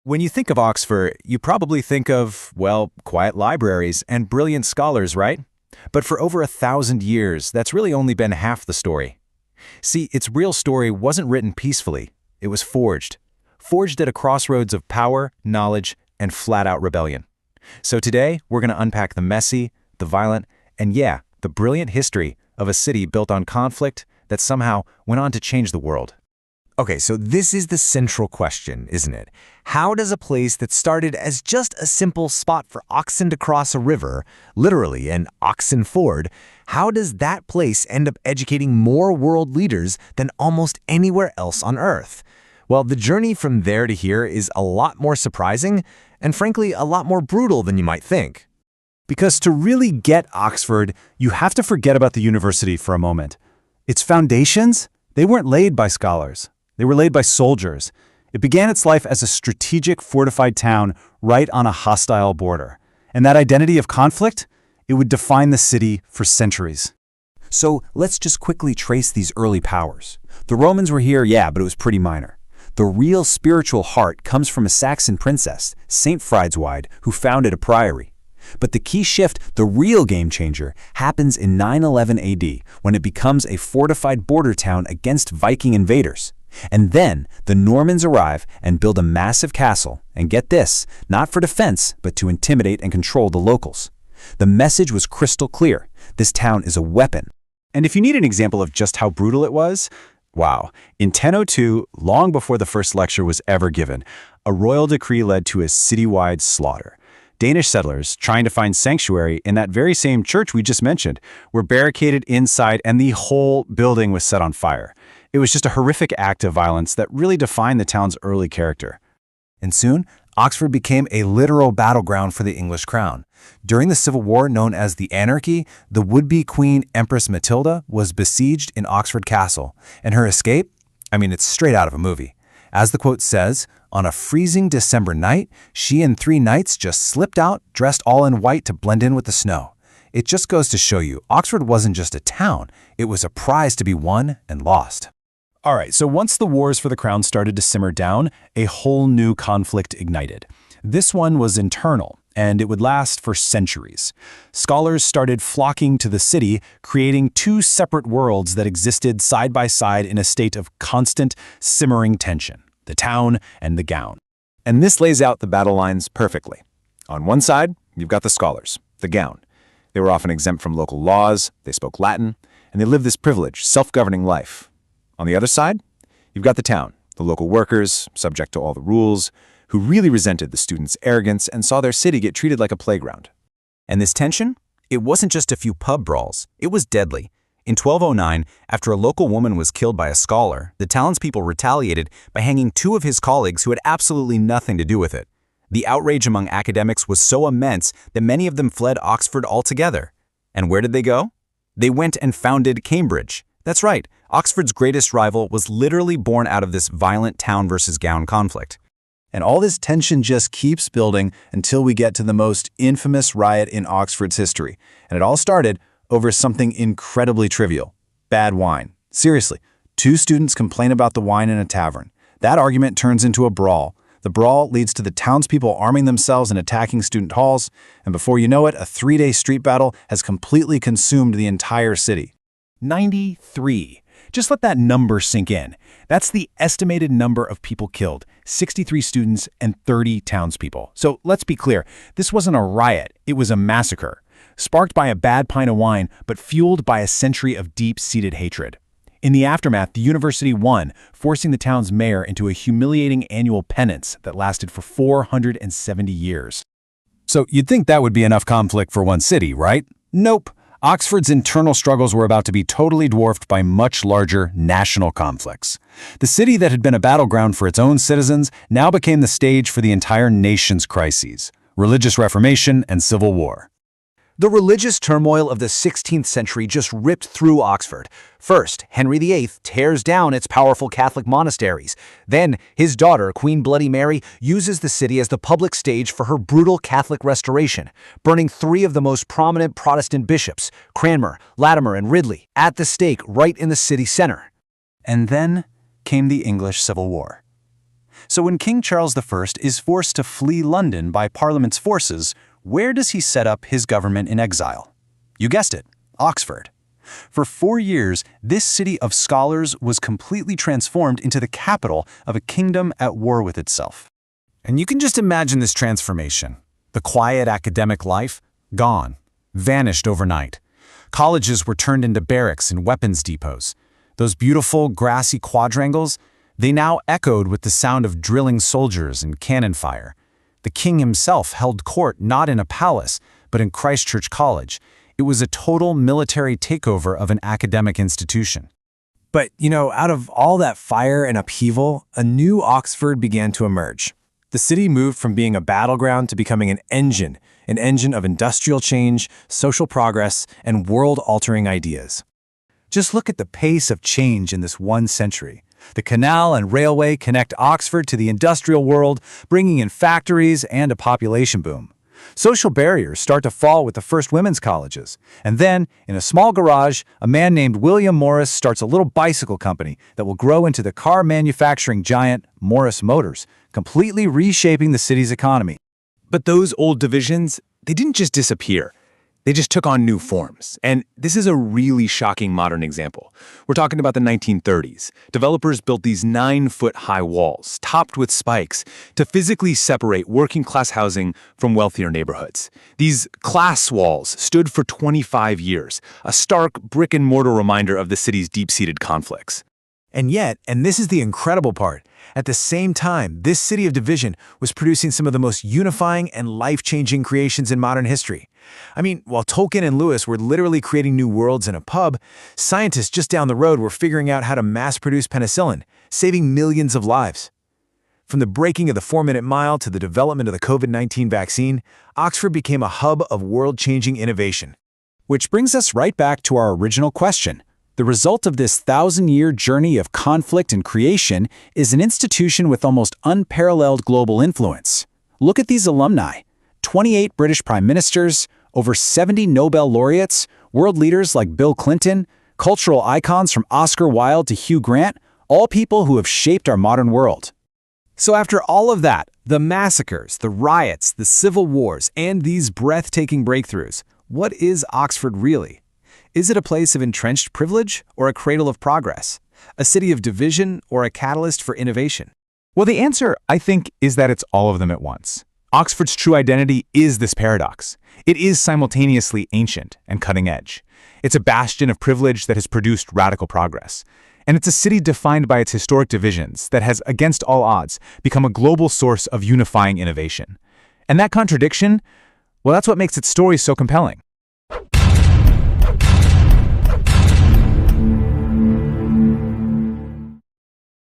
When you think of Oxford, you probably think of, well, quiet libraries and brilliant scholars, right? But for over 1,000 years, that's really only been half the story. See, its real story wasn't written peacefully. It was forged. Forged at a crossroads of power, knowledge, and flat-out rebellion. So today, we're going to unpack the messy, the violent, and yeah, the brilliant history of a city built on conflict that somehow went on to change the world. Okay, so this is the central question, isn't it? How does a place that started as just a simple spot for oxen to cross a river, literally an oxen ford, how does that place end up educating more world leaders than almost anywhere else on Earth? Well, the journey from there to here is a lot more surprising and frankly a lot more brutal than you might think. Because to really get Oxford, you have to forget about the university for a moment. Its foundations, they weren't laid by scholars. They were laid by soldiers. It began its life as a strategic fortified town right on a hostile border. And that identity of conflict, it would define the city for centuries. So let's just quickly trace these early powers. The Romans were here, yeah, but it was pretty minor. The real spiritual heart comes from a Saxon princess, Saint Friedzweig, who founded a priory. But the key shift, the real game changer, happens in 911 AD, when it becomes a fortified border town against Viking invaders. And then the Normans arrive and build a massive castle, and get this, not for defense, but to intimidate and control the locals. The message was crystal clear. This town is a weapon. And if you need an example of just how brutal it was, wow, in 1002, long before the first lecture was ever given, a royal decree led to a citywide slaughter. Danish settlers, trying to find sanctuary in that very same church we just mentioned, were barricaded inside and the whole building was set on fire. It was just a horrific act of violence that really defined the town's early character. And soon, Oxford became a literal battleground for the English crown. During the Civil War known as the Anarchy, the would-be Queen Empress Matilda was besieged in Oxford Castle, and her escape, it's straight out of a movie. As the quote says, on a freezing December night, she and 3 knights just slipped out, dressed all in white to blend in with the snow. It just goes to show you, Oxford wasn't just a town, it was a prize to be won and lost. All right, so once the wars for the crown started to simmer down, a whole new conflict ignited. This one was internal, and it would last for centuries. Scholars started flocking to the city, creating 2 separate worlds that existed side by side in a state of constant, simmering tension, the town and the gown. And this lays out the battle lines perfectly. On one side, you've got the scholars, the gown. They were often exempt from local laws, they spoke Latin, and they lived this privileged, self-governing life. On the other side, you've got the town, the local workers, subject to all the rules, who really resented the students' arrogance and saw their city get treated like a playground. And this tension? It wasn't just a few pub brawls. It was deadly. In 1209, after a local woman was killed by a scholar, the townspeople retaliated by hanging 2 of his colleagues who had absolutely nothing to do with it. The outrage among academics was so immense that many of them fled Oxford altogether. And where did they go? They went and founded Cambridge. That's right, Oxford's greatest rival was literally born out of this violent town versus gown conflict. And all this tension just keeps building until we get to the most infamous riot in Oxford's history. And it all started over something incredibly trivial: bad wine. Seriously, 2 students complain about the wine in a tavern. That argument turns into a brawl. The brawl leads to the townspeople arming themselves and attacking student halls, and before you know it, a 3-day street battle has completely consumed the entire city. 93. Just let that number sink in. That's the estimated number of people killed, 63 students and 30 townspeople. So let's be clear, this wasn't a riot, it was a massacre, sparked by a bad pint of wine, but fueled by a century of deep-seated hatred. In the aftermath, the university won, forcing the town's mayor into a humiliating annual penance that lasted for 470 years. So you'd think that would be enough conflict for one city, right? Nope. Oxford's internal struggles were about to be totally dwarfed by much larger national conflicts. The city that had been a battleground for its own citizens now became the stage for the entire nation's crises: religious reformation and civil war. The religious turmoil of the 16th century just ripped through Oxford. First, Henry VIII tears down its powerful Catholic monasteries. Then, his daughter, Queen Bloody Mary, uses the city as the public stage for her brutal Catholic restoration, burning 3 of the most prominent Protestant bishops, Cranmer, Latimer, and Ridley, at the stake right in the city center. And then came the English Civil War. So when King Charles I is forced to flee London by Parliament's forces, where does he set up his government in exile? You guessed it, Oxford. For 4 years, this city of scholars was completely transformed into the capital of a kingdom at war with itself. And you can just imagine this transformation. The quiet academic life, gone, vanished overnight. Colleges were turned into barracks and weapons depots. Those beautiful, grassy quadrangles, they now echoed with the sound of drilling soldiers and cannon fire. The king himself held court not in a palace, but in Christ Church College. It was a total military takeover of an academic institution. But, out of all that fire and upheaval, a new Oxford began to emerge. The city moved from being a battleground to becoming an engine of industrial change, social progress, and world-altering ideas. Just look at the pace of change in this 1 century. The canal and railway connect Oxford to the industrial world, bringing in factories and a population boom. Social barriers start to fall with the first women's colleges. And then, in a small garage, a man named William Morris starts a little bicycle company that will grow into the car manufacturing giant Morris Motors, completely reshaping the city's economy. But those old divisions, they didn't just disappear. They just took on new forms. And this is a really shocking modern example. We're talking about the 1930s. Developers built these 9-foot-high walls, topped with spikes, to physically separate working-class housing from wealthier neighborhoods. These class walls stood for 25 years, a stark brick-and-mortar reminder of the city's deep-seated conflicts. And yet, and this is the incredible part, at the same time, this city of division was producing some of the most unifying and life-changing creations in modern history. I mean, while Tolkien and Lewis were literally creating new worlds in a pub, scientists just down the road were figuring out how to mass-produce penicillin, saving millions of lives. From the breaking of the 4-minute mile to the development of the COVID-19 vaccine, Oxford became a hub of world-changing innovation. Which brings us right back to our original question. The result of this 1,000-year journey of conflict and creation is an institution with almost unparalleled global influence. Look at these alumni. 28 British prime ministers, over 70 Nobel laureates, world leaders like Bill Clinton, cultural icons from Oscar Wilde to Hugh Grant, all people who have shaped our modern world. So after all of that, the massacres, the riots, the civil wars, and these breathtaking breakthroughs, what is Oxford really? Is it a place of entrenched privilege or a cradle of progress? A city of division or a catalyst for innovation? Well, the answer, I think, is that it's all of them at once. Oxford's true identity is this paradox. It is simultaneously ancient and cutting edge. It's a bastion of privilege that has produced radical progress. And it's a city defined by its historic divisions that has, against all odds, become a global source of unifying innovation. And that contradiction, well, that's what makes its story so compelling.